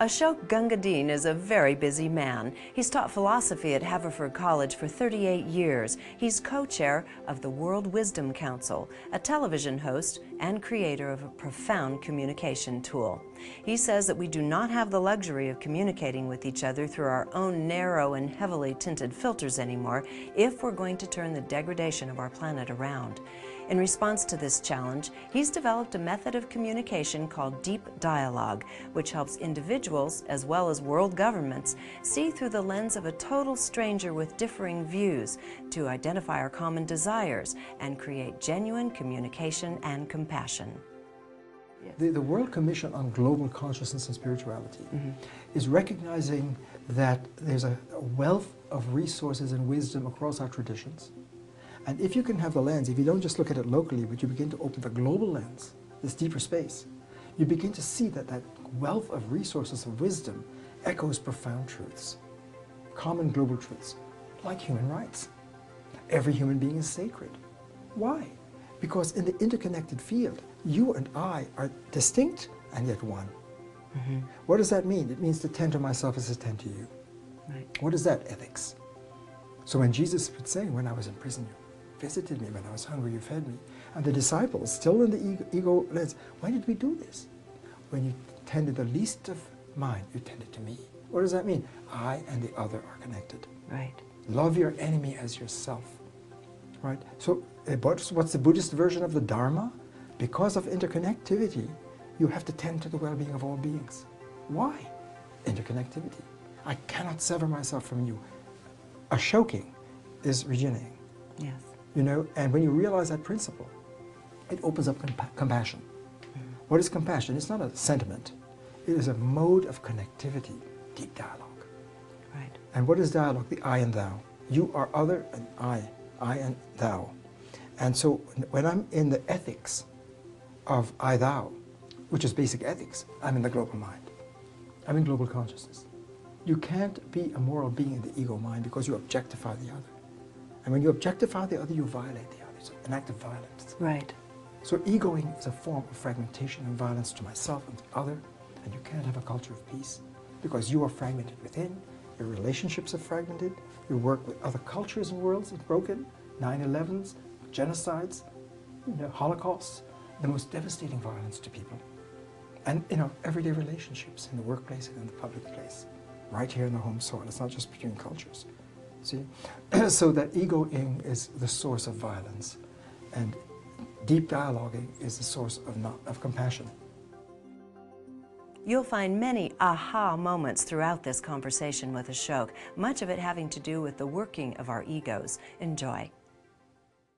Ashok Gangadean is a very busy man. He's taught philosophy at Haverford College for 38 years. He's co-chair of the World Wisdom Council, a television host and creator of a profound communication tool. He says that we do not have the luxury of communicating with each other through our own narrow and heavily tinted filters anymore if we're going to turn the degradation of our planet around. In response to this challenge, he's developed a method of communication called deep dialogue, which helps individuals, as well as world governments, see through the lens of a total stranger with differing views to identify our common desires and create genuine communication and compassion. The World Commission on Global Consciousness and Spirituality is recognizing that there's a wealth of resources and wisdom across our traditions. And if you can have the lens, if you don't just look at it locally, but you begin to open the global lens, this deeper space, you begin to see that that wealth of resources of wisdom echoes profound truths, common global truths, like human rights. Every human being is sacred. Why? Because in the interconnected field, you and I are distinct and yet one. What does that mean? It means to tend to myself as to tend to you. Right. What is that? Ethics. So when Jesus would say, when I was in prison, you visited me, when I was hungry, you fed me. And the disciples, still in the ego lens, why did we do this? When you tended the least of mine, you tended to me. What does that mean? I and the other are connected. Right. Love your enemy as yourself. Right? So what's the Buddhist version of the Dharma? Because of interconnectivity, you have to tend to the well-being of all beings. Why? Interconnectivity. I cannot sever myself from you. Ashoking is regenerating. Yes. You know, and when you realize that principle, it opens up compassion. What is compassion? It's not a sentiment. It is a mode of connectivity, deep dialogue. Right. And what is dialogue? The I and thou. You are other and I and thou. And so when I'm in the ethics of I-thou, which is basic ethics, I'm in the global mind. I'm in global consciousness. You can't be a moral being in the ego mind because you objectify the other. And when you objectify the other, you violate the other. It's an act of violence. Right. So egoing is a form of fragmentation and violence to myself and the other, and you can't have a culture of peace because you are fragmented within, your relationships are fragmented, your work with other cultures and worlds is broken, 9/11s, genocides, Holocausts, the most devastating violence to people. And everyday relationships in the workplace and in the public place, right here in the home soil. It's not just between cultures. See? So that egoing is the source of violence, and deep dialoguing is the source of compassion. You'll find many aha moments throughout this conversation with Ashok, much of it having to do with the working of our egos. Enjoy.